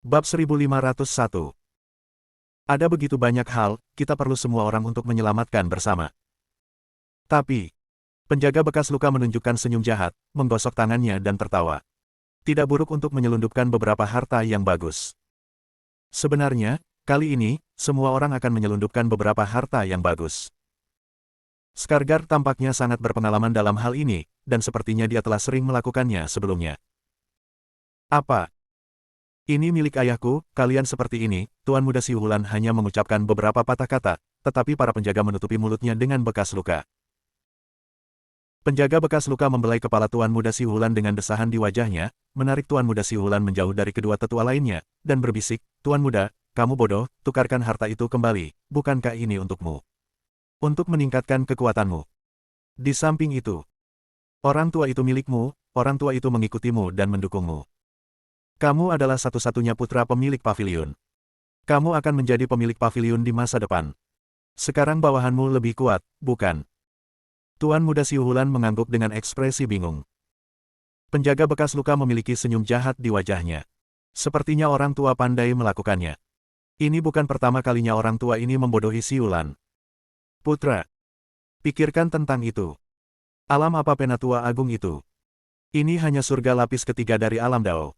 Bab 1501. Ada begitu banyak hal, kita perlu semua orang untuk menyelamatkan bersama. Tapi, penjaga bekas luka menunjukkan senyum jahat, menggosok tangannya dan tertawa. Tidak buruk untuk menyelundupkan beberapa harta yang bagus. Sebenarnya, kali ini, semua orang akan menyelundupkan beberapa harta yang bagus. Skargar tampaknya sangat berpengalaman dalam hal ini, dan sepertinya dia telah sering melakukannya sebelumnya. Apa? Ini milik ayahku, kalian seperti ini. Tuan Muda Siwulan hanya mengucapkan beberapa patah kata, tetapi para penjaga menutupi mulutnya dengan bekas luka. Penjaga bekas luka membelai kepala Tuan Muda Siwulan dengan desahan di wajahnya, menarik Tuan Muda Siwulan menjauh dari kedua tetua lainnya, dan berbisik, Tuan Muda, kamu bodoh, tukarkan harta itu kembali, bukankah ini untukmu? Untuk meningkatkan kekuatanmu. Di samping itu, orang tua itu milikmu, orang tua itu mengikutimu dan mendukungmu. Kamu adalah satu-satunya putra pemilik pavilion. Kamu akan menjadi pemilik pavilion di masa depan. Sekarang bawahanmu lebih kuat, bukan? Tuan Muda Siwulan mengangguk dengan ekspresi bingung. Penjaga bekas luka memiliki senyum jahat di wajahnya. Sepertinya orang tua pandai melakukannya. Ini bukan pertama kalinya orang tua ini membodohi Siwulan. Putra, pikirkan tentang itu. Alam apa Penatua Agung itu? Ini hanya surga lapis ketiga dari alam Dao.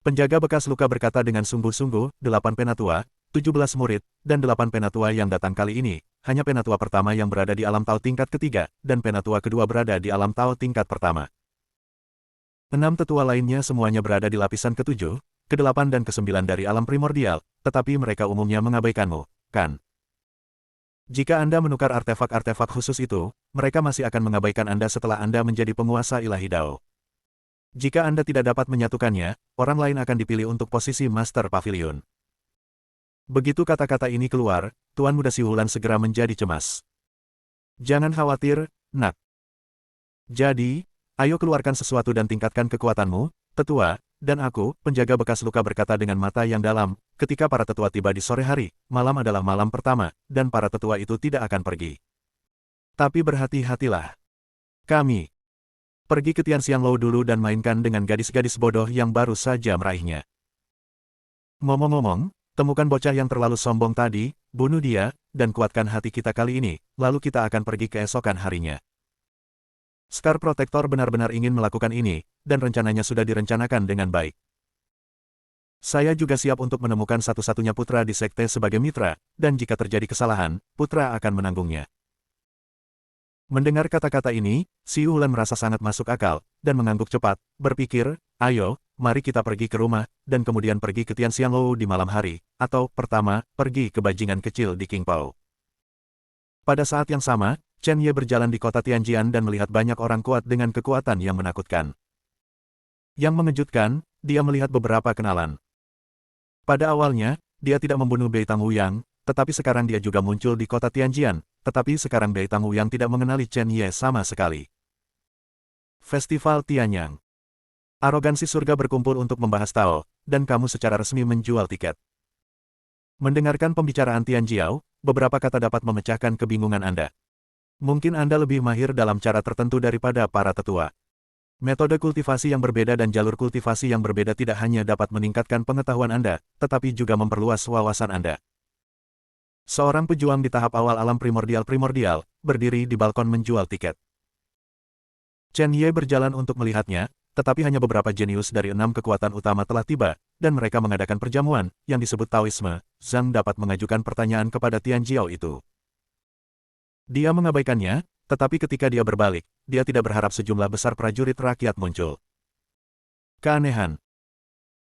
Penjaga bekas luka berkata dengan sungguh-sungguh, 8 penatua, 17 murid, dan 8 penatua yang datang kali ini, hanya penatua pertama yang berada di alam Tao tingkat ketiga, dan penatua kedua berada di alam Tao tingkat pertama. 6 tetua lainnya semuanya berada di lapisan ke-7, ke-8 dan ke-9 dari alam primordial, tetapi mereka umumnya mengabaikanmu, kan? Jika Anda menukar artefak-artefak khusus itu, mereka masih akan mengabaikan Anda setelah Anda menjadi penguasa ilahi Dao. Jika Anda tidak dapat menyatukannya, orang lain akan dipilih untuk posisi Master Pavilion. Begitu kata-kata ini keluar, Tuan Muda Siwulan segera menjadi cemas. Jangan khawatir, nak. Jadi, ayo keluarkan sesuatu dan tingkatkan kekuatanmu, tetua, dan aku, penjaga bekas luka berkata dengan mata yang dalam, ketika para tetua tiba di sore hari, malam adalah malam pertama, dan para tetua itu tidak akan pergi. Tapi berhati-hatilah. Kami pergi ke Tianxianglou dulu dan mainkan dengan gadis-gadis bodoh yang baru saja meraihnya. Ngomong-ngomong, temukan bocah yang terlalu sombong tadi, bunuh dia, dan kuatkan hati kita kali ini, lalu kita akan pergi keesokan harinya. Scar Protector benar-benar ingin melakukan ini, dan rencananya sudah direncanakan dengan baik. Saya juga siap untuk menemukan satu-satunya putra di sekte sebagai mitra, dan jika terjadi kesalahan, putra akan menanggungnya. Mendengar kata-kata ini, Siwulan merasa sangat masuk akal, dan mengangguk cepat, berpikir, ayo, mari kita pergi ke rumah, dan kemudian pergi ke Tianxianglou di malam hari, atau, pertama, pergi ke bajingan kecil di Qingpao. Pada saat yang sama, Chen Ye berjalan di kota Tianjian dan melihat banyak orang kuat dengan kekuatan yang menakutkan. Yang mengejutkan, dia melihat beberapa kenalan. Pada awalnya, dia tidak membunuh Bei Tangyang, tetapi sekarang dia juga muncul di kota Tianjian, tetapi sekarang Bei Tangyang tidak mengenali Chen Ye sama sekali. Festival Tianyang. Arogansi surga berkumpul untuk membahas Tao, dan kamu secara resmi menjual tiket. Mendengarkan pembicaraan Tianjiao, beberapa kata dapat memecahkan kebingungan Anda. Mungkin Anda lebih mahir dalam cara tertentu daripada para tetua. Metode kultivasi yang berbeda dan jalur kultivasi yang berbeda tidak hanya dapat meningkatkan pengetahuan Anda, tetapi juga memperluas wawasan Anda. Seorang pejuang di tahap awal alam primordial berdiri di balkon menjual tiket. Chen Ye berjalan untuk melihatnya, tetapi hanya beberapa jenius dari 6 kekuatan utama telah tiba, dan mereka mengadakan perjamuan, yang disebut Taoisme. Zhang dapat mengajukan pertanyaan kepada Tianjiao itu. Dia mengabaikannya, tetapi ketika dia berbalik, dia tidak berharap sejumlah besar prajurit rakyat muncul. Keanehan.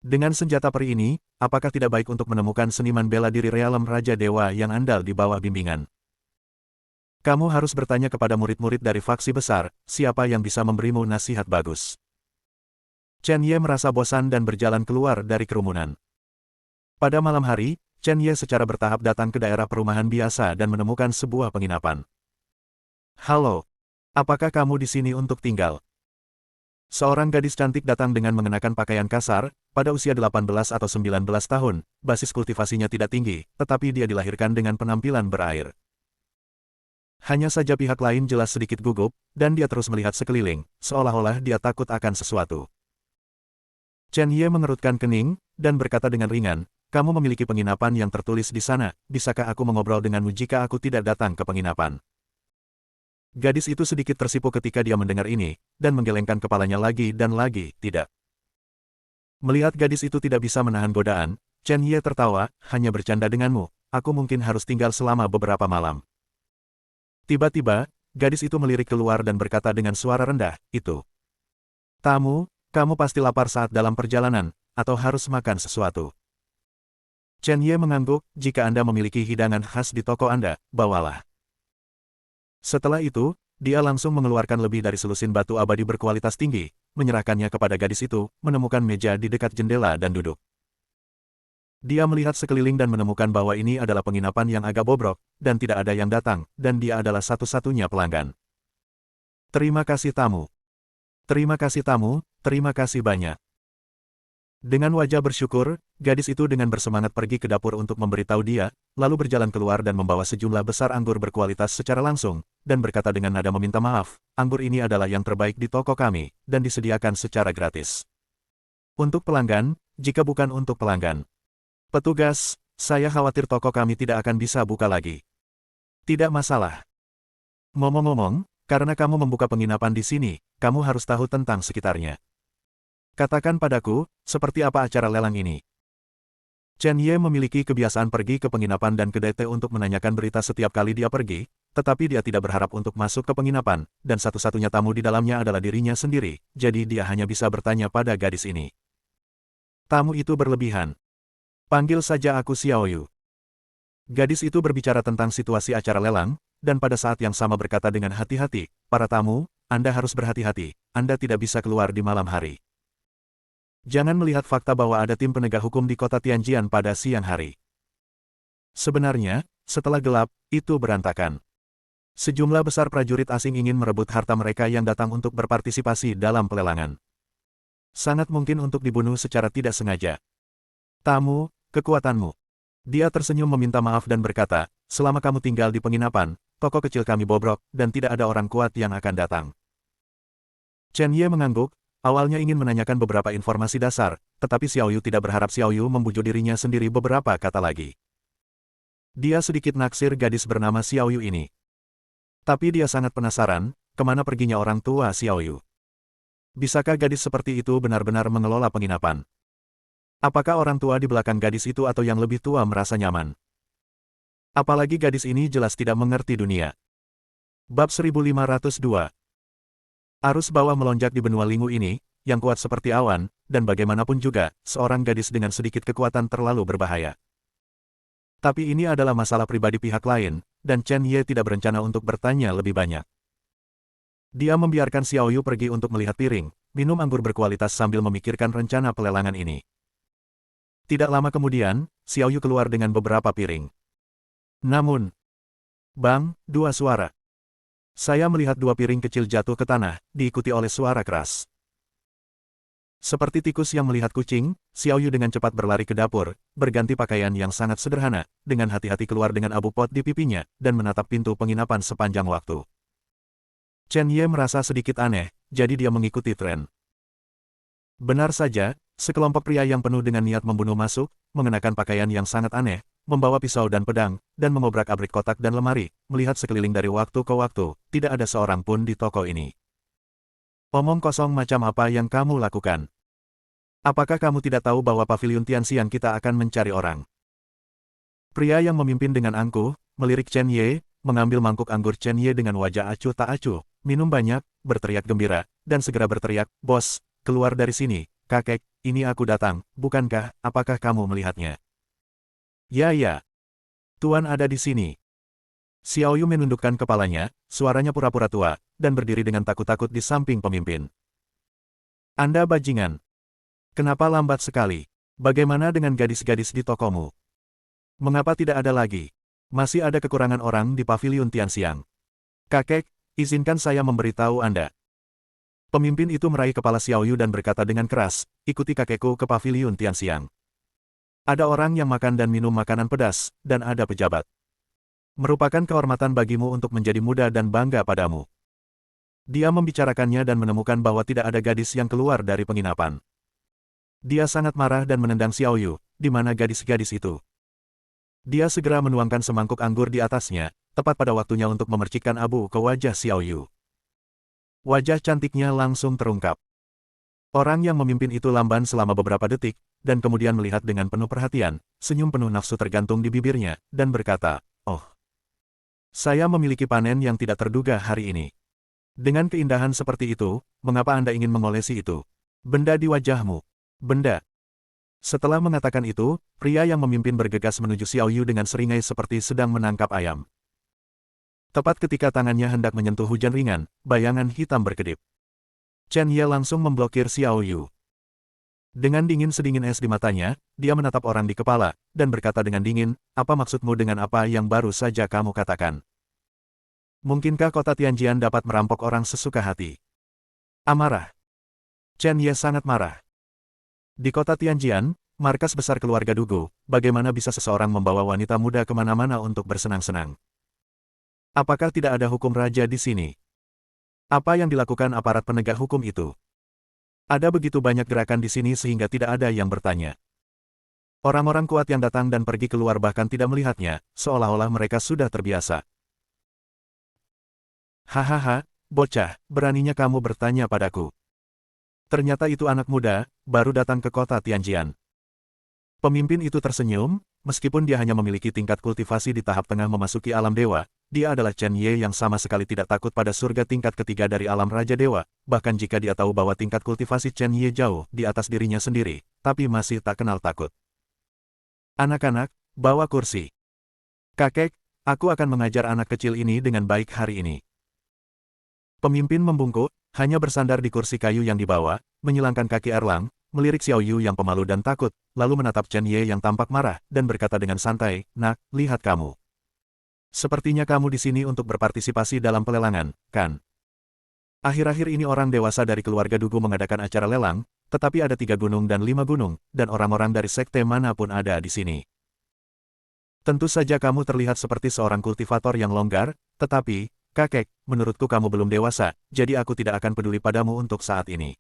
Dengan senjata peri ini, apakah tidak baik untuk menemukan seniman bela diri realem Raja Dewa yang andal di bawah bimbingan? Kamu harus bertanya kepada murid-murid dari faksi besar, siapa yang bisa memberimu nasihat bagus. Chen Ye merasa bosan dan berjalan keluar dari kerumunan. Pada malam hari, Chen Ye secara bertahap datang ke daerah perumahan biasa dan menemukan sebuah penginapan. Halo, apakah kamu di sini untuk tinggal? Seorang gadis cantik datang dengan mengenakan pakaian kasar, pada usia 18 atau 19 tahun, basis kultivasinya tidak tinggi, tetapi dia dilahirkan dengan penampilan berair. Hanya saja pihak lain jelas sedikit gugup, dan dia terus melihat sekeliling, seolah-olah dia takut akan sesuatu. Chen Ye mengerutkan kening, dan berkata dengan ringan, kamu memiliki penginapan yang tertulis di sana, bisakah aku mengobrol denganmu jika aku tidak datang ke penginapan? Gadis itu sedikit tersipu ketika dia mendengar ini, dan menggelengkan kepalanya lagi dan lagi, tidak. Melihat gadis itu tidak bisa menahan godaan, Chen Ye tertawa, hanya bercanda denganmu, aku mungkin harus tinggal selama beberapa malam. Tiba-tiba, gadis itu melirik keluar dan berkata dengan suara rendah, itu. Tamu, kamu pasti lapar saat dalam perjalanan, atau harus makan sesuatu. Chen Ye mengangguk, jika Anda memiliki hidangan khas di toko Anda, bawalah. Setelah itu, dia langsung mengeluarkan lebih dari selusin batu abadi berkualitas tinggi, menyerahkannya kepada gadis itu, menemukan meja di dekat jendela dan duduk. Dia melihat sekeliling dan menemukan bahwa ini adalah penginapan yang agak bobrok, dan tidak ada yang datang, dan dia adalah satu-satunya pelanggan. Terima kasih tamu. Terima kasih tamu, terima kasih banyak. Dengan wajah bersyukur, gadis itu dengan bersemangat pergi ke dapur untuk memberitahu dia, lalu berjalan keluar dan membawa sejumlah besar anggur berkualitas secara langsung, dan berkata dengan nada meminta maaf, anggur ini adalah yang terbaik di toko kami, dan disediakan secara gratis. Untuk pelanggan, jika bukan untuk pelanggan. Petugas, saya khawatir toko kami tidak akan bisa buka lagi. Tidak masalah. Ngomong-ngomong, karena kamu membuka penginapan di sini, kamu harus tahu tentang sekitarnya. Katakan padaku, seperti apa acara lelang ini? Chen Ye memiliki kebiasaan pergi ke penginapan dan kedai teh untuk menanyakan berita setiap kali dia pergi, tetapi dia tidak berharap untuk masuk ke penginapan, dan satu-satunya tamu di dalamnya adalah dirinya sendiri, jadi dia hanya bisa bertanya pada gadis ini. Tamu itu berlebihan. Panggil saja aku Xiao Yu. Gadis itu berbicara tentang situasi acara lelang, dan pada saat yang sama berkata dengan hati-hati, para tamu, Anda harus berhati-hati, Anda tidak bisa keluar di malam hari. Jangan melihat fakta bahwa ada tim penegak hukum di kota Tianjian pada siang hari. Sebenarnya, setelah gelap, itu berantakan. Sejumlah besar prajurit asing ingin merebut harta mereka yang datang untuk berpartisipasi dalam pelelangan. Sangat mungkin untuk dibunuh secara tidak sengaja. Tamu, kekuatanmu. Dia tersenyum meminta maaf dan berkata, selama kamu tinggal di penginapan, toko kecil kami bobrok, dan tidak ada orang kuat yang akan datang. Chen Ye mengangguk, awalnya ingin menanyakan beberapa informasi dasar, tetapi Xiao Yu tidak berharap Xiao Yu membujuk dirinya sendiri beberapa kata lagi. Dia sedikit naksir gadis bernama Xiao Yu ini. Tapi dia sangat penasaran, kemana perginya orang tua Xiao Yu. Bisakah gadis seperti itu benar-benar mengelola penginapan? Apakah orang tua di belakang gadis itu atau yang lebih tua merasa nyaman? Apalagi gadis ini jelas tidak mengerti dunia. Bab 1502. Arus bawah melonjak di benua Lingu ini, yang kuat seperti awan, dan bagaimanapun juga, seorang gadis dengan sedikit kekuatan terlalu berbahaya. Tapi ini adalah masalah pribadi pihak lain, dan Chen Ye tidak berencana untuk bertanya lebih banyak. Dia membiarkan Xiao Yu pergi untuk melihat piring, minum anggur berkualitas sambil memikirkan rencana pelelangan ini. Tidak lama kemudian, Xiao Yu keluar dengan beberapa piring. Namun, bang, dua suara. Saya melihat dua piring kecil jatuh ke tanah, diikuti oleh suara keras. Seperti tikus yang melihat kucing, Xiao Yu dengan cepat berlari ke dapur, berganti pakaian yang sangat sederhana, dengan hati-hati keluar dengan abu pot di pipinya, dan menatap pintu penginapan sepanjang waktu. Chen Ye merasa sedikit aneh, jadi dia mengikuti tren. Benar saja, sekelompok pria yang penuh dengan niat membunuh masuk, mengenakan pakaian yang sangat aneh, membawa pisau dan pedang, dan mengobrak-abrik kotak dan lemari, melihat sekeliling dari waktu ke waktu, tidak ada seorang pun di toko ini. Omong kosong macam apa yang kamu lakukan? Apakah kamu tidak tahu bahwa pavilion Tianxiang kita akan mencari orang? Pria yang memimpin dengan angkuh, melirik Chen Ye, mengambil mangkuk anggur Chen Ye dengan wajah acuh tak acuh, minum banyak, berteriak gembira, dan segera berteriak, bos, keluar dari sini, kakek, ini aku datang, bukankah, apakah kamu melihatnya? Ya. Tuan ada di sini. Xiao Yu menundukkan kepalanya, suaranya pura-pura tua, dan berdiri dengan takut-takut di samping pemimpin. Anda bajingan. Kenapa lambat sekali? Bagaimana dengan gadis-gadis di tokomu? Mengapa tidak ada lagi? Masih ada kekurangan orang di pavilion Tianxiang. Kakek, izinkan saya memberitahu Anda. Pemimpin itu meraih kepala Xiao Yu dan berkata dengan keras, ikuti kakekku ke pavilion Tianxiang. Ada orang yang makan dan minum makanan pedas, dan ada pejabat. Merupakan kehormatan bagimu untuk menjadi muda dan bangga padamu. Dia membicarakannya dan menemukan bahwa tidak ada gadis yang keluar dari penginapan. Dia sangat marah dan menendang Xiao Yu, di mana gadis-gadis itu. Dia segera menuangkan semangkuk anggur di atasnya, tepat pada waktunya untuk memercikkan abu ke wajah Xiao Yu. Wajah cantiknya langsung terungkap. Orang yang memimpin itu lamban selama beberapa detik, dan kemudian melihat dengan penuh perhatian, senyum penuh nafsu tergantung di bibirnya, dan berkata, "Oh, saya memiliki panen yang tidak terduga hari ini. Dengan keindahan seperti itu, mengapa Anda ingin mengolesi itu? Benda di wajahmu. Benda." Setelah mengatakan itu, pria yang memimpin bergegas menuju Xiao Yu dengan seringai seperti sedang menangkap ayam. Tepat ketika tangannya hendak menyentuh hujan ringan, bayangan hitam berkedip. Chen Ye langsung memblokir Xiao Yu. Dengan dingin sedingin es di matanya, dia menatap orang di kepala, dan berkata dengan dingin, "Apa maksudmu dengan apa yang baru saja kamu katakan? Mungkinkah kota Tianjian dapat merampok orang sesuka hati?" Amarah. Chen Ye sangat marah. Di kota Tianjian, markas besar keluarga Dugu, bagaimana bisa seseorang membawa wanita muda kemana-mana untuk bersenang-senang? Apakah tidak ada hukum raja di sini? Apa yang dilakukan aparat penegak hukum itu? Ada begitu banyak gerakan di sini sehingga tidak ada yang bertanya. Orang-orang kuat yang datang dan pergi keluar bahkan tidak melihatnya, seolah-olah mereka sudah terbiasa. "Hahaha, bocah, beraninya kamu bertanya padaku. Ternyata itu anak muda, baru datang ke kota Tianjian." Pemimpin itu tersenyum, meskipun dia hanya memiliki tingkat kultivasi di tahap tengah memasuki alam dewa, dia adalah Chen Ye yang sama sekali tidak takut pada surga tingkat ketiga dari alam Raja Dewa, bahkan jika dia tahu bahwa tingkat kultivasi Chen Ye jauh di atas dirinya sendiri, tapi masih tak kenal takut. "Anak-anak, bawa kursi. Kakek, aku akan mengajar anak kecil ini dengan baik hari ini." Pemimpin membungkuk, hanya bersandar di kursi kayu yang dibawa, menyilangkan kaki erlang, melirik Xiao Yu yang pemalu dan takut, lalu menatap Chen Ye yang tampak marah, dan berkata dengan santai, "Nak, lihat kamu. Sepertinya kamu di sini untuk berpartisipasi dalam pelelangan, kan? Akhir-akhir ini orang dewasa dari keluarga Dugu mengadakan acara lelang, tetapi ada 3 gunung dan 5 gunung, dan orang-orang dari sekte manapun ada di sini. Tentu saja kamu terlihat seperti seorang kultivator yang longgar, tetapi, kakek, menurutku kamu belum dewasa, jadi aku tidak akan peduli padamu untuk saat ini."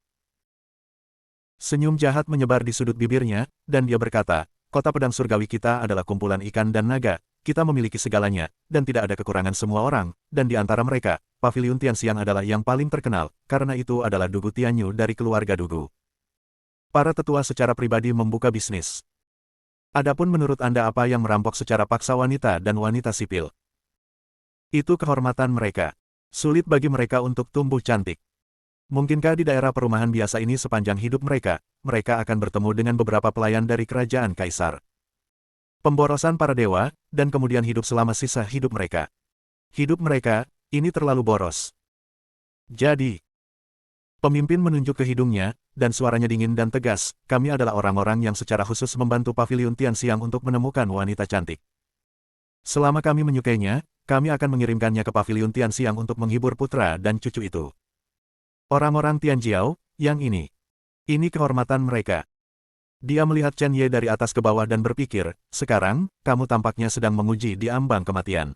Senyum jahat menyebar di sudut bibirnya, dan dia berkata, "Kota pedang surgawi kita adalah kumpulan ikan dan naga, kita memiliki segalanya, dan tidak ada kekurangan semua orang, dan di antara mereka, Paviliun Tianxiang adalah yang paling terkenal, karena itu adalah Dugu Tianyu dari keluarga Dugu. Para tetua secara pribadi membuka bisnis. Adapun menurut Anda apa yang merampok secara paksa wanita dan wanita sipil? Itu kehormatan mereka. Sulit bagi mereka untuk tumbuh cantik. Mungkinkah di daerah perumahan biasa ini sepanjang hidup mereka akan bertemu dengan beberapa pelayan dari kerajaan kaisar. Pemborosan para dewa, dan kemudian hidup selama sisa hidup mereka. Hidup mereka, ini terlalu boros. Jadi, pemimpin menunjuk ke hidungnya, dan suaranya dingin dan tegas, kami adalah orang-orang yang secara khusus membantu Paviliun Tianxiang untuk menemukan wanita cantik. Selama kami menyukainya, kami akan mengirimkannya ke Paviliun Tianxiang untuk menghibur putra dan cucu itu. Orang-orang Tianjiao, yang ini kehormatan mereka. Dia melihat Chen Ye dari atas ke bawah dan berpikir, sekarang, kamu tampaknya sedang menguji di ambang kematian.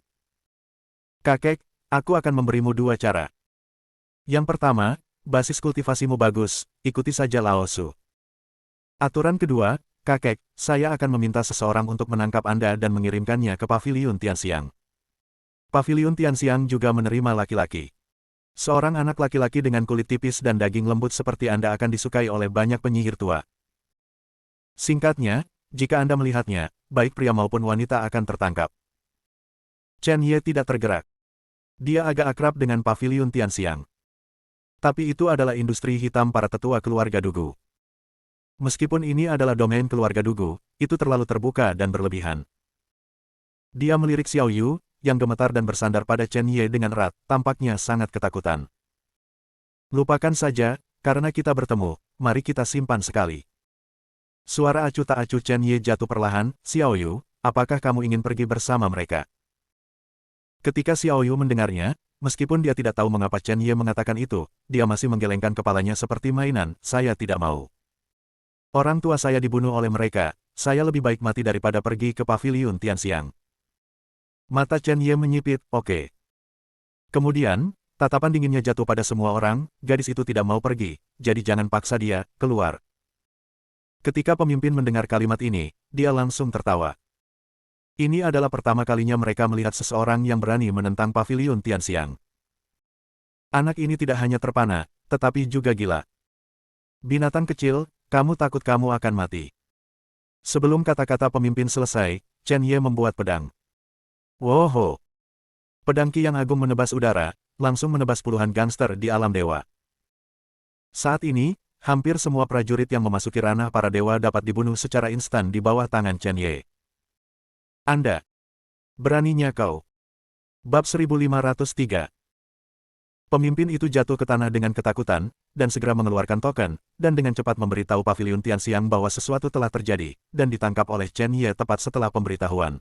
Kakek, aku akan memberimu 2 cara. Yang pertama, basis kultivasimu bagus, ikuti saja Lao Su. Aturan kedua, kakek, saya akan meminta seseorang untuk menangkap Anda dan mengirimkannya ke Paviliun Tianxiang. Paviliun Tianxiang juga menerima laki-laki. Seorang anak laki-laki dengan kulit tipis dan daging lembut seperti Anda akan disukai oleh banyak penyihir tua. Singkatnya, jika Anda melihatnya, baik pria maupun wanita akan tertangkap. Chen Ye tidak tergerak. Dia agak akrab dengan Paviliun Tianxiang. Tapi itu adalah industri hitam para tetua keluarga Dugu. Meskipun ini adalah domain keluarga Dugu, itu terlalu terbuka dan berlebihan. Dia melirik Xiao Yu, yang gemetar dan bersandar pada Chen Ye dengan erat, tampaknya sangat ketakutan. Lupakan saja, karena kita bertemu, mari kita simpan sekali. Suara acuh tak acuh Chen Ye jatuh perlahan, Xiao Yu, apakah kamu ingin pergi bersama mereka? Ketika Xiao Yu mendengarnya, meskipun dia tidak tahu mengapa Chen Ye mengatakan itu, dia masih menggelengkan kepalanya seperti mainan, saya tidak mau. Orang tua saya dibunuh oleh mereka, saya lebih baik mati daripada pergi ke Paviliun Tianxiang. Mata Chen Ye menyipit, oke. Kemudian, tatapan dinginnya jatuh pada semua orang, gadis itu tidak mau pergi, jadi jangan paksa dia, keluar. Ketika pemimpin mendengar kalimat ini, dia langsung tertawa. Ini adalah pertama kalinya mereka melihat seseorang yang berani menentang paviliun Tianxiang. Anak ini tidak hanya terpana, tetapi juga gila. Binatang kecil, kamu takut kamu akan mati. Sebelum kata-kata pemimpin selesai, Chen Ye membuat pedang. Woho! Pedang Qi yang agung menebas udara, langsung menebas puluhan gangster di alam dewa. Saat ini, hampir semua prajurit yang memasuki ranah para dewa dapat dibunuh secara instan di bawah tangan Chen Ye. Anda! Beraninya kau! Bab 1503. Pemimpin itu jatuh ke tanah dengan ketakutan, dan segera mengeluarkan token, dan dengan cepat memberitahu paviliun Tianxiang bahwa sesuatu telah terjadi, dan ditangkap oleh Chen Ye tepat setelah pemberitahuan.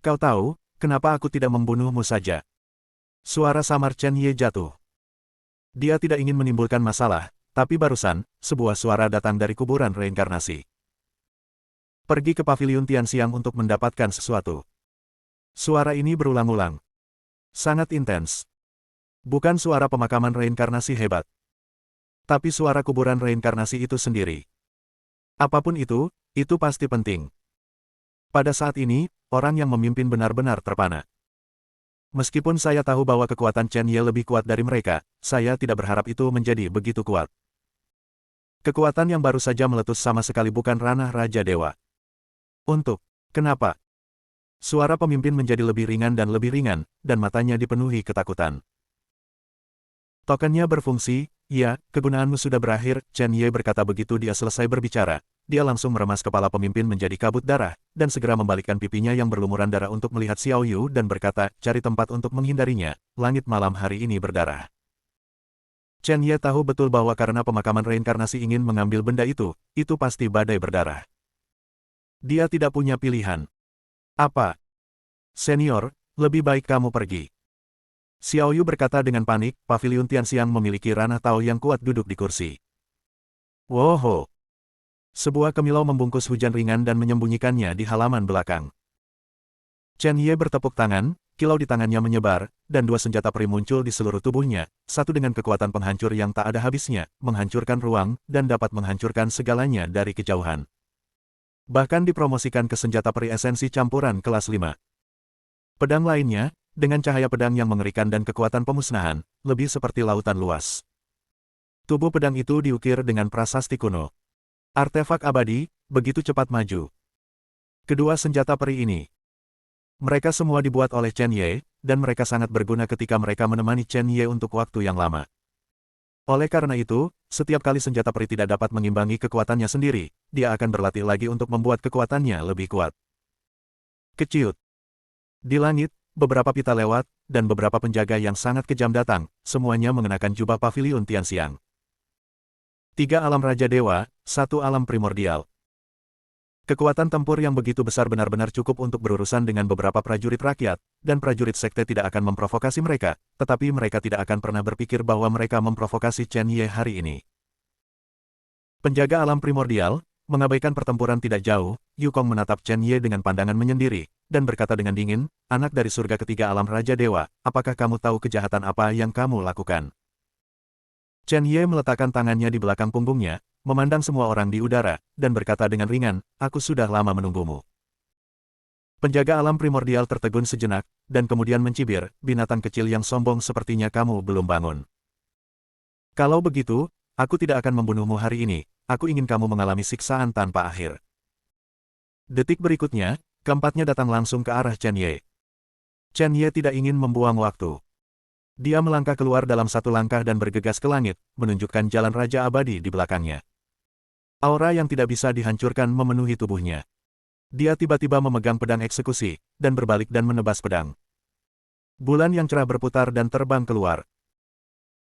Kau tahu, kenapa aku tidak membunuhmu saja? Suara samar Chen Ye jatuh. Dia tidak ingin menimbulkan masalah, tapi barusan, sebuah suara datang dari kuburan reinkarnasi. Pergi ke paviliun Tianxiang untuk mendapatkan sesuatu. Suara ini berulang-ulang. Sangat intens. Bukan suara pemakaman reinkarnasi hebat. Tapi suara kuburan reinkarnasi itu sendiri. Apapun itu pasti penting. Pada saat ini, orang yang memimpin benar-benar terpana. Meskipun saya tahu bahwa kekuatan Chen Ye lebih kuat dari mereka, saya tidak berharap itu menjadi begitu kuat. Kekuatan yang baru saja meletus sama sekali bukan ranah Raja Dewa. Kenapa? Suara pemimpin menjadi lebih ringan, dan matanya dipenuhi ketakutan. Tokennya berfungsi, ya, kegunaanmu sudah berakhir, Chen Ye berkata begitu dia selesai berbicara. Dia langsung meremas kepala pemimpin menjadi kabut darah, dan segera membalikkan pipinya yang berlumuran darah untuk melihat Xiao Yu dan berkata, cari tempat untuk menghindarinya, langit malam hari ini berdarah. Chen Ye tahu betul bahwa karena pemakaman reinkarnasi ingin mengambil benda itu pasti badai berdarah. Dia tidak punya pilihan. Apa? Senior, lebih baik kamu pergi. Xiao Yu berkata dengan panik, paviliun Tianxiang memiliki ranah Tao yang kuat duduk di kursi. Woho! Sebuah kemilau membungkus hujan ringan dan menyembunyikannya di halaman belakang. Chen Ye bertepuk tangan, kilau di tangannya menyebar, dan dua senjata peri muncul di seluruh tubuhnya, satu dengan kekuatan penghancur yang tak ada habisnya, menghancurkan ruang, dan dapat menghancurkan segalanya dari kejauhan. Bahkan dipromosikan ke senjata peri esensi campuran kelas 5. Pedang lainnya, dengan cahaya pedang yang mengerikan dan kekuatan pemusnahan, lebih seperti lautan luas. Tubuh pedang itu diukir dengan prasasti kuno. Artefak abadi, begitu cepat maju. Kedua senjata peri ini. Mereka semua dibuat oleh Chen Ye, dan mereka sangat berguna ketika mereka menemani Chen Ye untuk waktu yang lama. Oleh karena itu, setiap kali senjata peri tidak dapat mengimbangi kekuatannya sendiri, dia akan berlatih lagi untuk membuat kekuatannya lebih kuat. Keciut. Di langit, beberapa pita lewat, dan beberapa penjaga yang sangat kejam datang, semuanya mengenakan jubah paviliun Tianxiang. 3 alam Raja Dewa, 1 alam primordial. Kekuatan tempur yang begitu besar benar-benar cukup untuk berurusan dengan beberapa prajurit rakyat, dan prajurit sekte tidak akan memprovokasi mereka, tetapi mereka tidak akan pernah berpikir bahwa mereka memprovokasi Chen Ye hari ini. Penjaga alam primordial, mengabaikan pertempuran tidak jauh, Yukong menatap Chen Ye dengan pandangan menyendiri, dan berkata dengan dingin, anak dari surga ketiga alam Raja Dewa, apakah kamu tahu kejahatan apa yang kamu lakukan? Chen Ye meletakkan tangannya di belakang punggungnya, memandang semua orang di udara, dan berkata dengan ringan, aku sudah lama menunggumu. Penjaga alam primordial tertegun sejenak, dan kemudian mencibir, binatang kecil yang sombong sepertinya kamu belum bangun. Kalau begitu, aku tidak akan membunuhmu hari ini, aku ingin kamu mengalami siksaan tanpa akhir. Detik berikutnya, keempatnya datang langsung ke arah Chen Ye. Chen Ye tidak ingin membuang waktu. Dia melangkah keluar dalam satu langkah dan bergegas ke langit, menunjukkan jalan Raja Abadi di belakangnya. Aura yang tidak bisa dihancurkan memenuhi tubuhnya. Dia tiba-tiba memegang pedang eksekusi, dan berbalik dan menebas pedang. Bulan yang cerah berputar dan terbang keluar.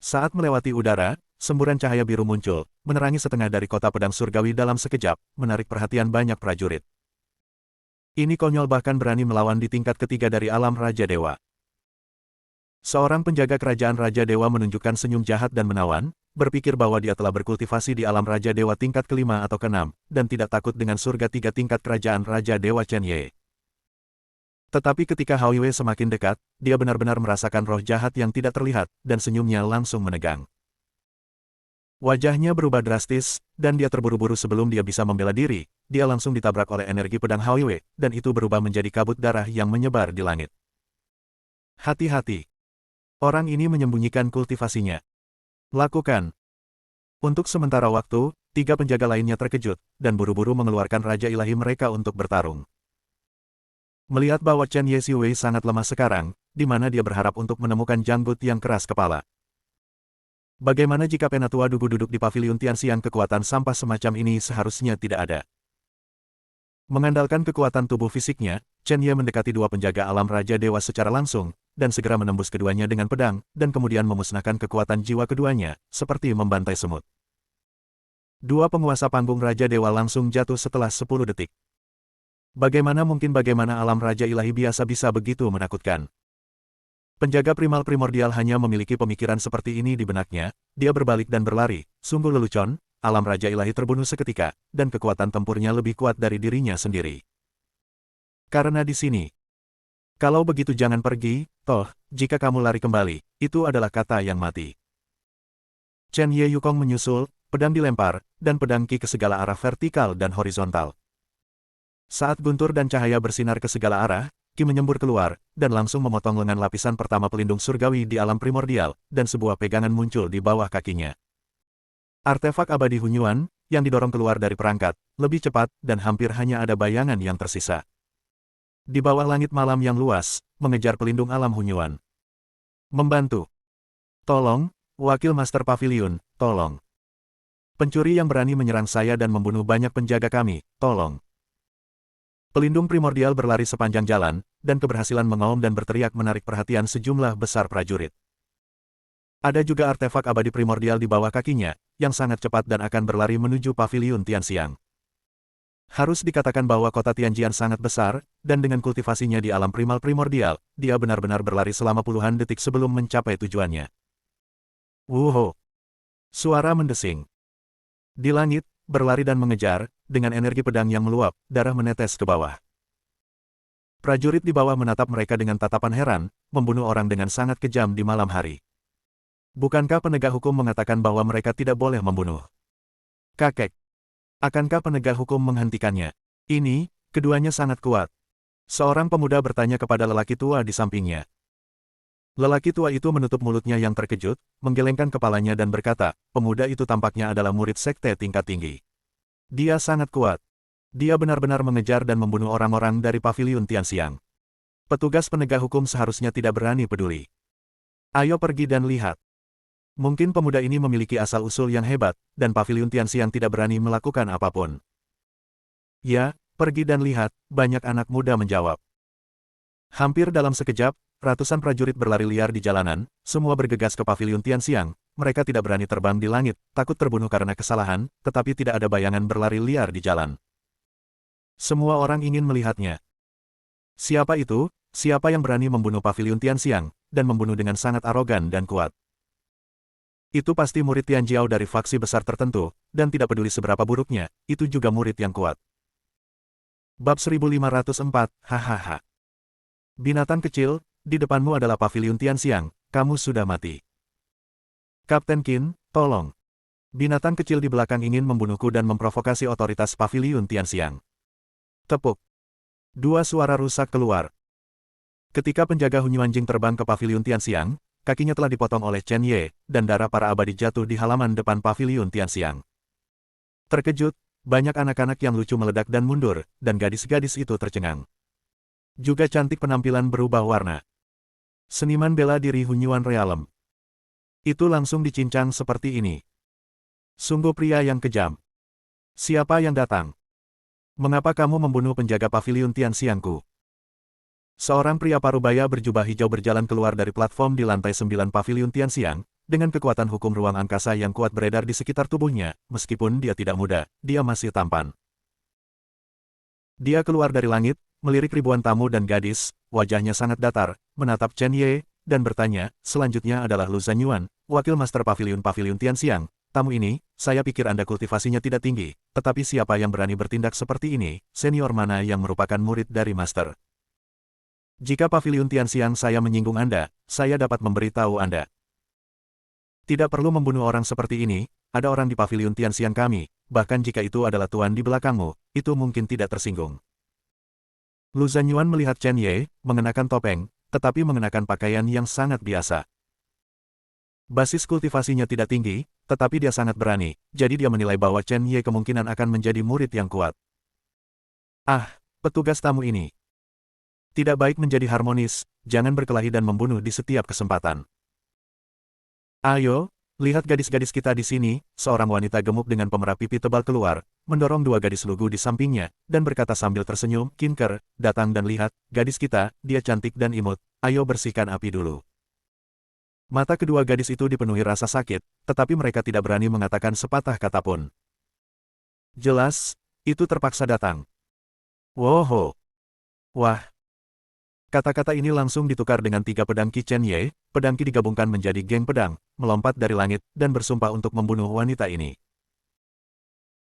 Saat melewati udara, semburan cahaya biru muncul, menerangi setengah dari kota pedang surgawi dalam sekejap, menarik perhatian banyak prajurit. Ini konyol bahkan berani melawan di tingkat ketiga dari alam Raja Dewa. Seorang penjaga kerajaan Raja Dewa menunjukkan senyum jahat dan menawan, berpikir bahwa dia telah berkultivasi di alam Raja Dewa tingkat kelima atau keenam, dan tidak takut dengan surga 3 tingkat kerajaan Raja Dewa Chen Ye. Tetapi ketika Hao Yue semakin dekat, dia benar-benar merasakan roh jahat yang tidak terlihat, dan senyumnya langsung menegang. Wajahnya berubah drastis, dan dia terburu-buru sebelum dia bisa membela diri, dia langsung ditabrak oleh energi pedang Hwiwe, dan itu berubah menjadi kabut darah yang menyebar di langit. Hati-hati. Orang ini menyembunyikan kultivasinya. Lakukan. Untuk sementara waktu, tiga penjaga lainnya terkejut, dan buru-buru mengeluarkan Raja Ilahi mereka untuk bertarung. Melihat bahwa Chen Yesiwei sangat lemah sekarang, di mana dia berharap untuk menemukan janggut yang keras kepala. Bagaimana jika Penatua Dugu duduk di paviliun Tianxiang? Kekuatan sampah semacam ini seharusnya tidak ada. Mengandalkan kekuatan tubuh fisiknya, Chen Ye mendekati dua penjaga alam Raja Dewa secara langsung, dan segera menembus keduanya dengan pedang, dan kemudian memusnahkan kekuatan jiwa keduanya, seperti membantai semut. Dua penguasa panggung Raja Dewa langsung jatuh setelah 10 detik. Bagaimana mungkin alam Raja Ilahi biasa bisa begitu menakutkan? Penjaga primal primordial hanya memiliki pemikiran seperti ini di benaknya, dia berbalik dan berlari, sungguh lelucon, alam Raja Ilahi terbunuh seketika, dan kekuatan tempurnya lebih kuat dari dirinya sendiri. Karena di sini, kalau begitu jangan pergi, toh, jika kamu lari kembali, itu adalah kata yang mati. Chen Ye Yukong menyusul, pedang dilempar, dan pedang Qi ke segala arah vertikal dan horizontal. Saat guntur dan cahaya bersinar ke segala arah, Qi menyembur keluar, dan langsung memotong lengan lapisan pertama pelindung surgawi di alam primordial, dan sebuah pegangan muncul di bawah kakinya. Artefak abadi Hunyuan, yang didorong keluar dari perangkat, lebih cepat, dan hampir hanya ada bayangan yang tersisa. Di bawah langit malam yang luas, mengejar pelindung alam Hunyuan. Membantu. Tolong, Wakil Master Pavilion, tolong. Pencuri yang berani menyerang saya dan membunuh banyak penjaga kami, tolong. Pelindung primordial berlari sepanjang jalan, dan keberhasilan mengaum dan berteriak menarik perhatian sejumlah besar prajurit. Ada juga artefak abadi primordial di bawah kakinya, yang sangat cepat dan akan berlari menuju paviliun Tianxiang. Harus dikatakan bahwa kota Tianjian sangat besar, dan dengan kultivasinya di alam primal primordial, dia benar-benar berlari selama puluhan detik sebelum mencapai tujuannya. Wuho! Suara mendesing. Di langit, berlari dan mengejar, dengan energi pedang yang meluap, darah menetes ke bawah. Prajurit di bawah menatap mereka dengan tatapan heran, membunuh orang dengan sangat kejam di malam hari. Bukankah penegak hukum mengatakan bahwa mereka tidak boleh membunuh? Kakek. Akankah penegak hukum menghentikannya? Ini, keduanya sangat kuat. Seorang pemuda bertanya kepada lelaki tua di sampingnya. Lelaki tua itu menutup mulutnya yang terkejut, menggelengkan kepalanya dan berkata, pemuda itu tampaknya adalah murid sekte tingkat tinggi. Dia sangat kuat. Dia benar-benar mengejar dan membunuh orang-orang dari paviliun Tianxiang. Petugas penegak hukum seharusnya tidak berani peduli. Ayo pergi dan lihat. Mungkin pemuda ini memiliki asal-usul yang hebat, dan paviliun Tianxiang tidak berani melakukan apapun. Ya, pergi dan lihat, banyak anak muda menjawab. Hampir dalam sekejap, ratusan prajurit berlari liar di jalanan, semua bergegas ke paviliun Tianxiang. Mereka tidak berani terbang di langit, takut terbunuh karena kesalahan, tetapi tidak ada bayangan berlari liar di jalan. Semua orang ingin melihatnya. Siapa itu? Siapa yang berani membunuh paviliun Tianxiang, dan membunuh dengan sangat arogan dan kuat? Itu pasti murid Tianjiao dari faksi besar tertentu, dan tidak peduli seberapa buruknya, itu juga murid yang kuat. Bab 1504, hahaha. Binatang kecil, di depanmu adalah paviliun Tianxiang, kamu sudah mati. Kapten Qin, tolong. Binatang kecil di belakang ingin membunuhku dan memprovokasi otoritas paviliun Tianxiang. Tepuk. Dua suara rusak keluar. Ketika penjaga Hunyuanjing terbang ke paviliun Tianxiang, kakinya telah dipotong oleh Chen Ye, dan darah para abadi jatuh di halaman depan paviliun Tianxiang. Terkejut, banyak anak-anak yang lucu meledak dan mundur, dan gadis-gadis itu tercengang. Juga cantik penampilan berubah warna. Seniman bela diri Hunyuan Realm. Itu langsung dicincang seperti ini. Sungguh pria yang kejam. Siapa yang datang? Mengapa kamu membunuh penjaga paviliun Tianxiangku? Seorang pria parubaya berjubah hijau berjalan keluar dari platform di lantai 9 paviliun Tianxiang, dengan kekuatan hukum ruang angkasa yang kuat beredar di sekitar tubuhnya, meskipun dia tidak muda, dia masih tampan. Dia keluar dari langit, melirik ribuan tamu dan gadis, wajahnya sangat datar, menatap Chen Ye, dan bertanya, selanjutnya adalah Lu Zanyuan, wakil master paviliun Tianxiang. Tamu ini, saya pikir Anda kultivasinya tidak tinggi, tetapi siapa yang berani bertindak seperti ini, senior mana yang merupakan murid dari master? Jika paviliun Tianxiang saya menyinggung Anda, saya dapat memberitahu Anda. Tidak perlu membunuh orang seperti ini, ada orang di paviliun Tianxiang kami, bahkan jika itu adalah tuan di belakangmu, itu mungkin tidak tersinggung. Lu Zanyuan melihat Chen Ye, mengenakan topeng, tetapi mengenakan pakaian yang sangat biasa. Basis kultivasinya tidak tinggi, tetapi dia sangat berani, jadi dia menilai bahwa Chen Ye kemungkinan akan menjadi murid yang kuat. Ah, petugas tamu ini. Tidak baik menjadi harmonis, jangan berkelahi dan membunuh di setiap kesempatan. Ayo, lihat gadis-gadis kita di sini, seorang wanita gemuk dengan pemerah pipi tebal keluar, mendorong dua gadis lugu di sampingnya, dan berkata sambil tersenyum, Kinker, datang dan lihat, gadis kita, dia cantik dan imut, ayo bersihkan api dulu. Mata kedua gadis itu dipenuhi rasa sakit, tetapi mereka tidak berani mengatakan sepatah kata pun. Jelas, itu terpaksa datang. Woho! Wah! Kata-kata ini langsung ditukar dengan 3 pedang Qi Chen Ye, pedang Qi digabungkan menjadi geng pedang, melompat dari langit, dan bersumpah untuk membunuh wanita ini.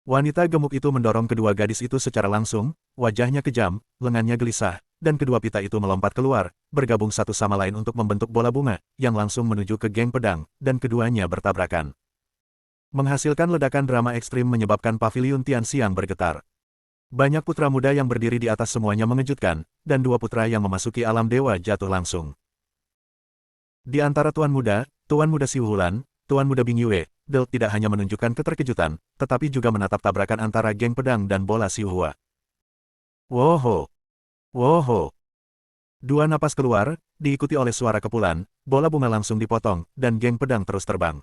Wanita gemuk itu mendorong kedua gadis itu secara langsung, wajahnya kejam, lengannya gelisah, dan kedua pita itu melompat keluar, bergabung satu sama lain untuk membentuk bola bunga, yang langsung menuju ke geng pedang, dan keduanya bertabrakan. Menghasilkan ledakan drama ekstrim menyebabkan paviliun Tianxiang bergetar. Banyak putra muda yang berdiri di atas semuanya mengejutkan, dan 2 putra yang memasuki alam dewa jatuh langsung. Di antara Tuan Muda Xi Wulan, Tuan Muda Bing Yue, Del tidak hanya menunjukkan keterkejutan, tetapi juga menatap tabrakan antara geng pedang dan bola Xihua. Woho! Woho! 2 napas keluar, diikuti oleh suara kepulan, bola bunga langsung dipotong, dan geng pedang terus terbang.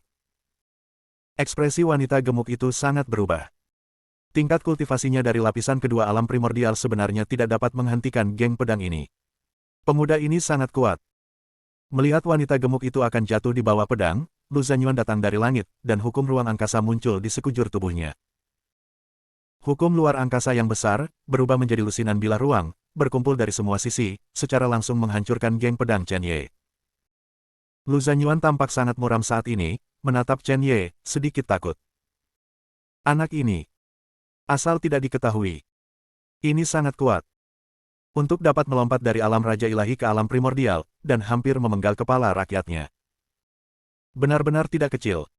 Ekspresi wanita gemuk itu sangat berubah. Tingkat kultivasinya dari lapisan kedua alam primordial sebenarnya tidak dapat menghentikan geng pedang ini. Pemuda ini sangat kuat. Melihat wanita gemuk itu akan jatuh di bawah pedang, Lu Zanyuan datang dari langit, dan hukum ruang angkasa muncul di sekujur tubuhnya. Hukum luar angkasa yang besar, berubah menjadi lusinan bilah ruang, berkumpul dari semua sisi, secara langsung menghancurkan geng pedang Chen Ye. Lu Zanyuan tampak sangat muram saat ini, menatap Chen Ye, sedikit takut. Anak ini. Asal tidak diketahui. Ini sangat kuat. Untuk dapat melompat dari alam Raja Ilahi ke alam primordial, dan hampir memenggal kepala rakyatnya. Benar-benar tidak kecil.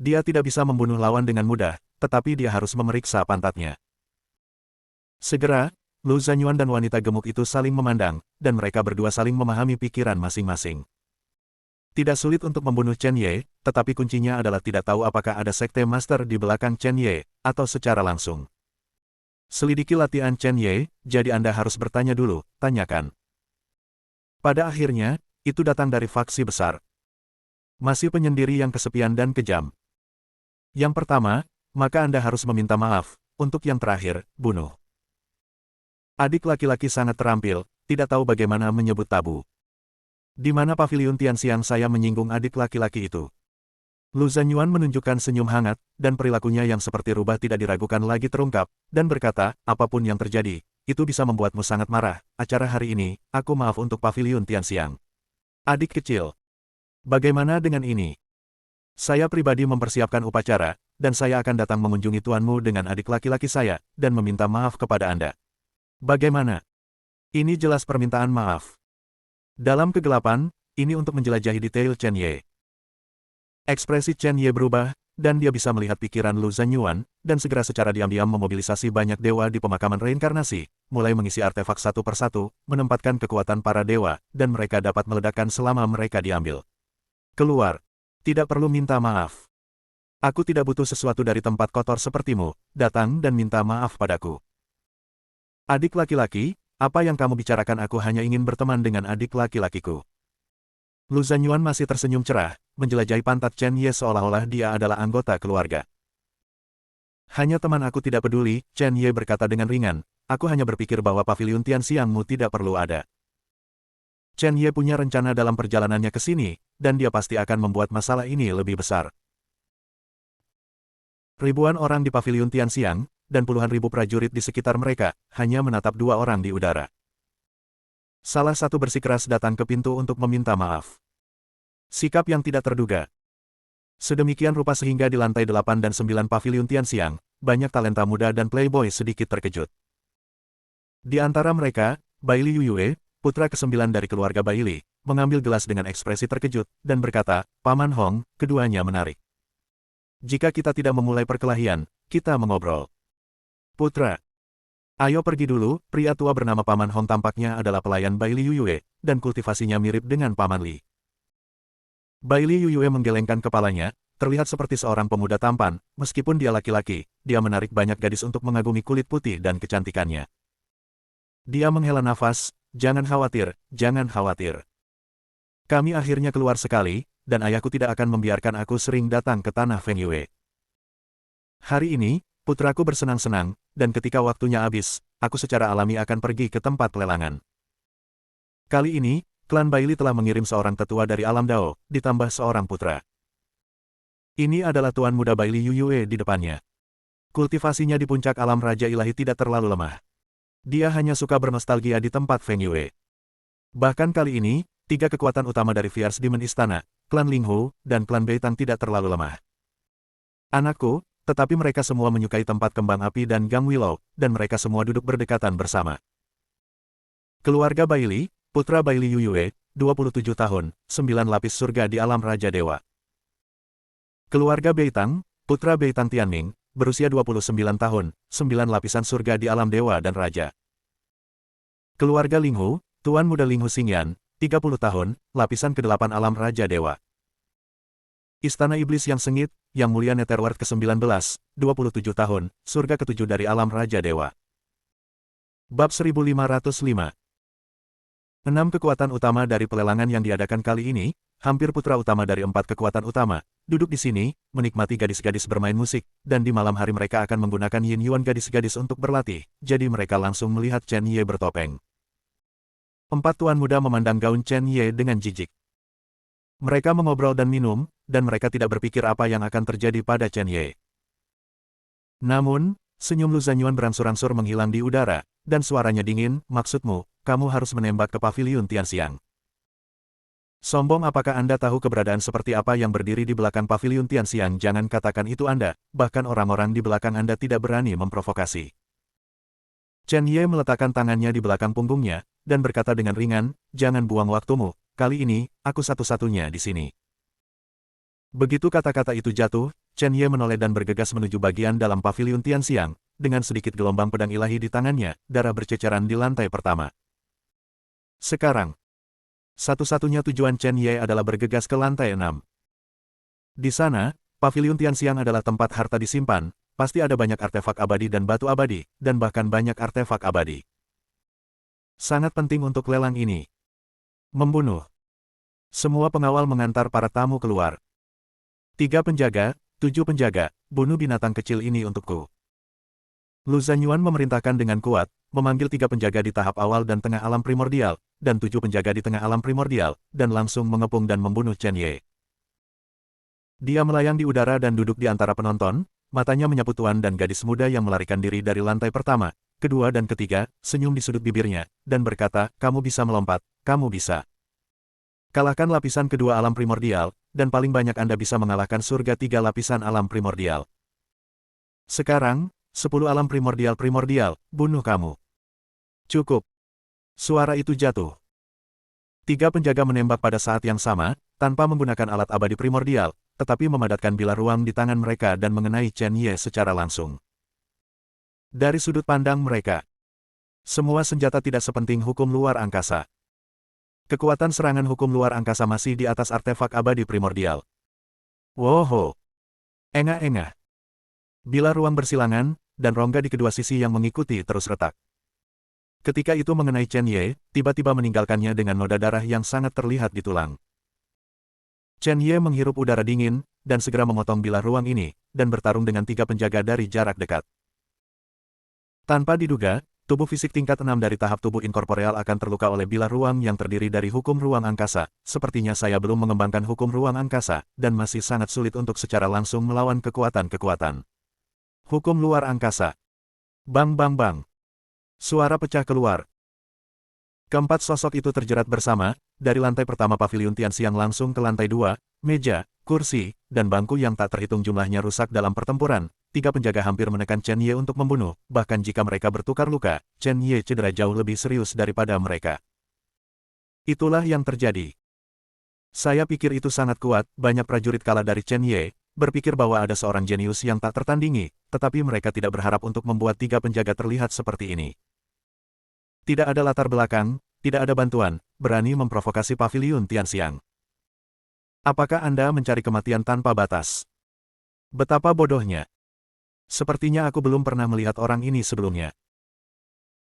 Dia tidak bisa membunuh lawan dengan mudah, tetapi dia harus memeriksa pantatnya. Segera, Lu Zanyuan dan wanita gemuk itu saling memandang, dan mereka berdua saling memahami pikiran masing-masing. Tidak sulit untuk membunuh Chen Ye, tetapi kuncinya adalah tidak tahu apakah ada sekte master di belakang Chen Ye, atau secara langsung. Selidiki latihan Chen Ye, jadi Anda harus bertanya dulu, tanyakan. Pada akhirnya, itu datang dari faksi besar. Masih penyendiri yang kesepian dan kejam. Yang pertama, maka Anda harus meminta maaf, untuk yang terakhir, bunuh. Adik laki-laki sangat terampil, tidak tahu bagaimana menyebut tabu. Di mana paviliun Tianxiang saya menyinggung adik laki-laki itu? Lu Zanyuan menunjukkan senyum hangat, dan perilakunya yang seperti rubah tidak diragukan lagi terungkap, dan berkata, apapun yang terjadi, itu bisa membuatmu sangat marah. Acara hari ini, aku maaf untuk paviliun Tianxiang. Adik kecil. Bagaimana dengan ini? Saya pribadi mempersiapkan upacara, dan saya akan datang mengunjungi tuanmu dengan adik laki-laki saya, dan meminta maaf kepada Anda. Bagaimana? Ini jelas permintaan maaf. Dalam kegelapan, ini untuk menjelajahi detail Chen Ye. Ekspresi Chen Ye berubah, dan dia bisa melihat pikiran Lu Zanyuan, dan segera secara diam-diam memobilisasi banyak dewa di pemakaman reinkarnasi, mulai mengisi artefak satu persatu, menempatkan kekuatan para dewa, dan mereka dapat meledakkan selama mereka diambil. Keluar. Tidak perlu minta maaf. Aku tidak butuh sesuatu dari tempat kotor sepertimu, datang dan minta maaf padaku. Adik laki-laki, apa yang kamu bicarakan? Aku hanya ingin berteman dengan adik laki-lakiku. Lu Zanyuan masih tersenyum cerah, menjelajahi pantat Chen Ye seolah-olah dia adalah anggota keluarga. Hanya teman, aku tidak peduli, Chen Ye berkata dengan ringan, aku hanya berpikir bahwa paviliun Tianxiangmu tidak perlu ada. Chen Ye punya rencana dalam perjalanannya ke sini, dan dia pasti akan membuat masalah ini lebih besar. Ribuan orang di paviliun Tianxiang, dan puluhan ribu prajurit di sekitar mereka, hanya menatap 2 orang di udara. Salah satu bersikeras datang ke pintu untuk meminta maaf. Sikap yang tidak terduga. Sedemikian rupa sehingga di lantai 8 dan 9 paviliun Tianxiang, banyak talenta muda dan playboy sedikit terkejut. Di antara mereka, Baili Yuyue, putra ke-9 dari keluarga Baili, mengambil gelas dengan ekspresi terkejut, dan berkata, Paman Hong, keduanya menarik. Jika kita tidak memulai perkelahian, kita mengobrol. Putra. Ayo pergi dulu, pria tua bernama Paman Hong tampaknya adalah pelayan Bai Li Yuyue, dan kultivasinya mirip dengan Paman Li. Bai Li Yuyue menggelengkan kepalanya, terlihat seperti seorang pemuda tampan, meskipun dia laki-laki, dia menarik banyak gadis untuk mengagumi kulit putih dan kecantikannya. Dia menghela nafas, jangan khawatir, jangan khawatir. Kami akhirnya keluar sekali, dan ayahku tidak akan membiarkan aku sering datang ke tanah Feng Yue. Hari ini, putraku bersenang-senang, dan ketika waktunya habis, aku secara alami akan pergi ke tempat pelelangan. Kali ini, klan Bai Li telah mengirim seorang tetua dari alam Dao, ditambah seorang putra. Ini adalah Tuan Muda Bai Li Yuyue di depannya. Kultivasinya di puncak alam Raja Ilahi tidak terlalu lemah. Dia hanya suka bernostalgia di tempat Feng Yue. Bahkan kali ini, 3 kekuatan utama dari Fierce Demon Istana, klan Linghu, dan klan Beitang tidak terlalu lemah. Anakku, tetapi mereka semua menyukai tempat kembang api dan Gang Willow, dan mereka semua duduk berdekatan bersama. Keluarga Bai Li, putra Bai Li Yuyue, 27 tahun, 9 lapis surga di alam Raja Dewa. Keluarga Beitang, putra Beitang Tianming, berusia 29 tahun, 9 lapisan surga di alam Dewa dan Raja. Keluarga Linghu, Tuan Muda Linghu Xingyan, 30 tahun, lapisan ke-8 alam Raja Dewa. Istana Iblis yang Sengit, Yang Mulia Netherworld ke-19, 27 tahun, surga ke-7 dari alam Raja Dewa. Bab 1505. 6 kekuatan utama dari pelelangan yang diadakan kali ini, hampir putra utama dari 4 kekuatan utama, duduk di sini, menikmati gadis-gadis bermain musik, dan di malam hari mereka akan menggunakan Yin Yuan gadis-gadis untuk berlatih, jadi mereka langsung melihat Chen Ye bertopeng. 4 tuan muda memandang gaun Chen Ye dengan jijik. Mereka mengobrol dan minum, dan mereka tidak berpikir apa yang akan terjadi pada Chen Ye. Namun, senyum Lu Zanyuan berangsur-angsur menghilang di udara, dan suaranya dingin, maksudmu, kamu harus menembak ke paviliun Tianxiang. Sombong, apakah Anda tahu keberadaan seperti apa yang berdiri di belakang paviliun Tianxiang? Jangan katakan itu Anda, bahkan orang-orang di belakang Anda tidak berani memprovokasi. Chen Ye meletakkan tangannya di belakang punggungnya, dan berkata dengan ringan, jangan buang waktumu, kali ini, aku satu-satunya di sini. Begitu kata-kata itu jatuh, Chen Ye menoleh dan bergegas menuju bagian dalam paviliun Tianxiang, dengan sedikit gelombang pedang ilahi di tangannya, darah berceceran di lantai pertama. Sekarang, satu-satunya tujuan Chen Ye adalah bergegas ke lantai 6. Di sana, paviliun Tianxiang adalah tempat harta disimpan, pasti ada banyak artefak abadi dan batu abadi, dan bahkan banyak artefak abadi. Sangat penting untuk lelang ini. Membunuh. Semua pengawal mengantar para tamu keluar. 3 penjaga, 7 penjaga, bunuh binatang kecil ini untukku. Lu Zanyuan memerintahkan dengan kuat, memanggil 3 penjaga di tahap awal dan tengah alam primordial, dan 7 penjaga di tengah alam primordial, dan langsung mengepung dan membunuh Chen Ye. Dia melayang di udara dan duduk di antara penonton, matanya menyapu tuan dan gadis muda yang melarikan diri dari lantai pertama, kedua dan ketiga, senyum di sudut bibirnya, dan berkata, kamu bisa melompat, kamu bisa. Kalahkan lapisan kedua alam primordial, dan paling banyak Anda bisa mengalahkan surga 3 lapisan alam primordial. Sekarang, 10 alam primordial, bunuh kamu. Cukup. Suara itu jatuh. 3 penjaga menembak pada saat yang sama, tanpa menggunakan alat abadi primordial, tetapi memadatkan bilah ruang di tangan mereka dan mengenai Chen Ye secara langsung. Dari sudut pandang mereka, semua senjata tidak sepenting hukum luar angkasa. Kekuatan serangan hukum luar angkasa masih di atas artefak abadi primordial. Woho! Engah-engah. Bilah ruang bersilangan, dan rongga di kedua sisi yang mengikuti terus retak. Ketika itu mengenai Chen Ye, tiba-tiba meninggalkannya dengan noda darah yang sangat terlihat di tulang. Chen Ye menghirup udara dingin, dan segera memotong bilah ruang ini, dan bertarung dengan 3 penjaga dari jarak dekat. Tanpa diduga, tubuh fisik tingkat 6 dari tahap tubuh inkorporeal akan terluka oleh bilah ruang yang terdiri dari hukum ruang angkasa. Sepertinya saya belum mengembangkan hukum ruang angkasa, dan masih sangat sulit untuk secara langsung melawan kekuatan-kekuatan hukum luar angkasa. Bang bang bang. Suara pecah keluar. Keempat sosok itu terjerat bersama, dari lantai pertama paviliun Tianxiang langsung ke lantai 2, meja, kursi, dan bangku yang tak terhitung jumlahnya rusak dalam pertempuran. 3 penjaga hampir menekan Chen Ye untuk membunuh, bahkan jika mereka bertukar luka, Chen Ye cedera jauh lebih serius daripada mereka. Itulah yang terjadi. Saya pikir itu sangat kuat, banyak prajurit kalah dari Chen Ye, berpikir bahwa ada seorang jenius yang tak tertandingi, tetapi mereka tidak berharap untuk membuat tiga penjaga terlihat seperti ini. Tidak ada latar belakang, tidak ada bantuan, berani memprovokasi paviliun Tianxiang. Apakah Anda mencari kematian tanpa batas? Betapa bodohnya. Sepertinya aku belum pernah melihat orang ini sebelumnya.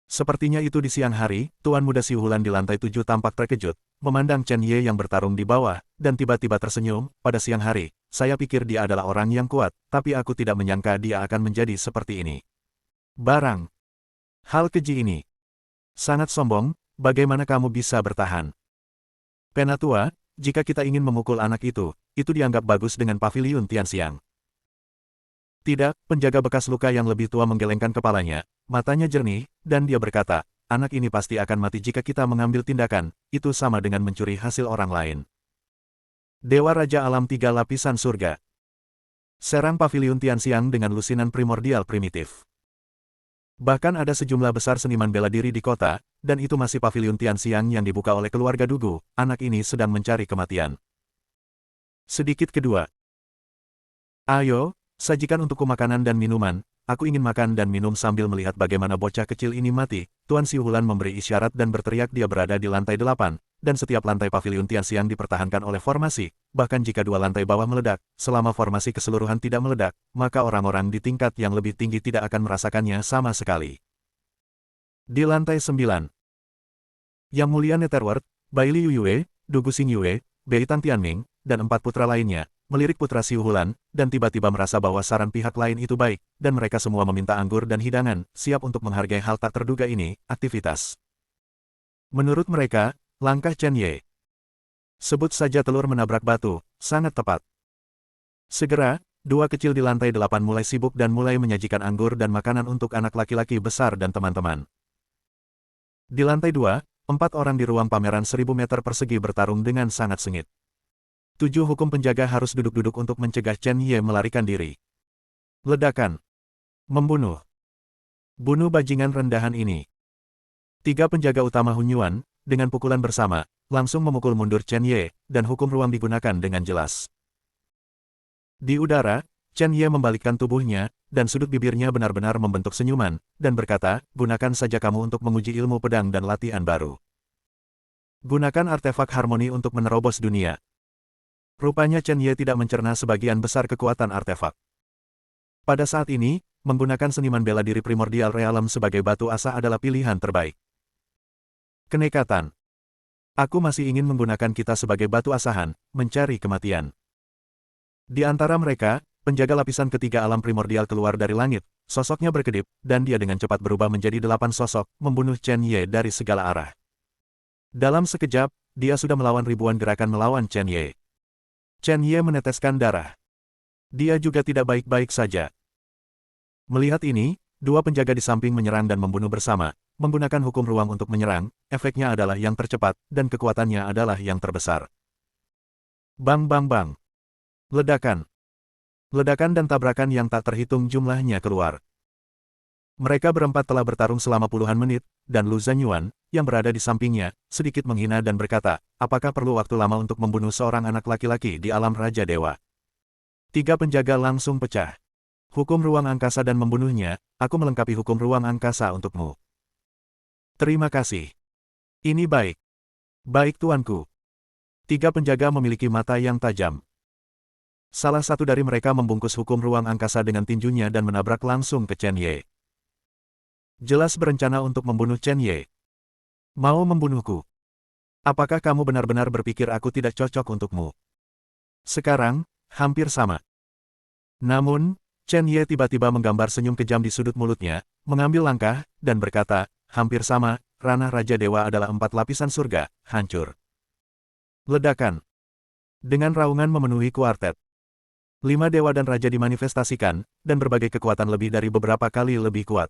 Sepertinya itu di siang hari, Tuan Muda Siuhulan di lantai 7 tampak terkejut, memandang Chen Ye yang bertarung di bawah, dan tiba-tiba tersenyum. Pada siang hari, saya pikir dia adalah orang yang kuat, tapi aku tidak menyangka dia akan menjadi seperti ini. Barang. Hal keji ini. Sangat sombong, bagaimana kamu bisa bertahan? Penatua, jika kita ingin memukul anak itu dianggap bagus dengan paviliun Tianxiang. Tidak, penjaga bekas luka yang lebih tua menggelengkan kepalanya, matanya jernih, dan dia berkata, anak ini pasti akan mati jika kita mengambil tindakan, itu sama dengan mencuri hasil orang lain. Dewa Raja Alam Tiga Lapisan Surga. Serang paviliun Tianxiang dengan lusinan primordial primitif. Bahkan ada sejumlah besar seniman bela diri di kota, dan itu masih paviliun Tianxiang yang dibuka oleh keluarga Dugu, anak ini sedang mencari kematian. Sedikit kedua. Ayo, sajikan untukku makanan dan minuman, aku ingin makan dan minum sambil melihat bagaimana bocah kecil ini mati. Tuan Siuhulan memberi isyarat dan berteriak. Dia berada di lantai 8, dan setiap lantai paviliun Tianxiang dipertahankan oleh formasi, bahkan jika dua lantai bawah meledak, selama formasi keseluruhan tidak meledak, maka orang-orang di tingkat yang lebih tinggi tidak akan merasakannya sama sekali. Di lantai 9, Yang Mulia Netherworld, Baili Yue, Dugu Xing Yue, Beitan Tianming, dan 4 putra lainnya, melirik putra Siuhulan, dan tiba-tiba merasa bahwa saran pihak lain itu baik, dan mereka semua meminta anggur dan hidangan, siap untuk menghargai hal tak terduga ini, aktivitas. Menurut mereka, langkah Chen Ye. Sebut saja telur menabrak batu, sangat tepat. Segera, dua kecil di lantai 8 mulai sibuk dan mulai menyajikan anggur dan makanan untuk anak laki-laki besar dan teman-teman. Di lantai 2, 4 orang di ruang pameran 1000 meter persegi bertarung dengan sangat sengit. 7 hukum penjaga harus duduk-duduk untuk mencegah Chen Ye melarikan diri. Ledakan. Membunuh. Bunuh bajingan rendahan ini. 3 penjaga utama Hunyuan, dengan pukulan bersama, langsung memukul mundur Chen Ye, dan hukum ruang digunakan dengan jelas. Di udara, Chen Ye membalikkan tubuhnya, dan sudut bibirnya benar-benar membentuk senyuman, dan berkata, gunakan saja kamu untuk menguji ilmu pedang dan latihan baru. Gunakan artefak harmoni untuk menerobos dunia. Rupanya Chen Ye tidak mencerna sebagian besar kekuatan artefak. Pada saat ini, menggunakan seniman bela diri primordial realem sebagai batu asa adalah pilihan terbaik. Kenekatan. Aku masih ingin menggunakan kita sebagai batu asahan, mencari kematian. Di antara mereka, penjaga lapisan ketiga alam primordial keluar dari langit, sosoknya berkedip, dan dia dengan cepat berubah menjadi 8 sosok, membunuh Chen Ye dari segala arah. Dalam sekejap, dia sudah melawan ribuan gerakan melawan Chen Ye. Chen Ye meneteskan darah. Dia juga tidak baik-baik saja. Melihat ini, dua penjaga di samping menyerang dan membunuh bersama, menggunakan hukum ruang untuk menyerang, efeknya adalah yang tercepat, dan kekuatannya adalah yang terbesar. Bang bang bang. Ledakan. Ledakan dan tabrakan yang tak terhitung jumlahnya keluar. Mereka berempat telah bertarung selama puluhan menit, dan Lu Zanyuan, yang berada di sampingnya, sedikit menghina dan berkata, apakah perlu waktu lama untuk membunuh seorang anak laki-laki di alam Raja Dewa? 3 penjaga langsung pecah. Hukum ruang angkasa dan membunuhnya, aku melengkapi hukum ruang angkasa untukmu. Terima kasih. Ini baik. Baik tuanku. 3 penjaga memiliki mata yang tajam. Salah satu dari mereka membungkus hukum ruang angkasa dengan tinjunya dan menabrak langsung ke Chen Ye. Jelas berencana untuk membunuh Chen Ye. Mau membunuhku? Apakah kamu benar-benar berpikir aku tidak cocok untukmu? Sekarang, hampir sama. Namun, Chen Ye tiba-tiba menggambar senyum kejam di sudut mulutnya, mengambil langkah, dan berkata, hampir sama, ranah Raja Dewa adalah 4 lapisan surga, hancur. Ledakan. Dengan raungan memenuhi kuartet. 5 dewa dan raja dimanifestasikan, dan berbagai kekuatan lebih dari beberapa kali lebih kuat.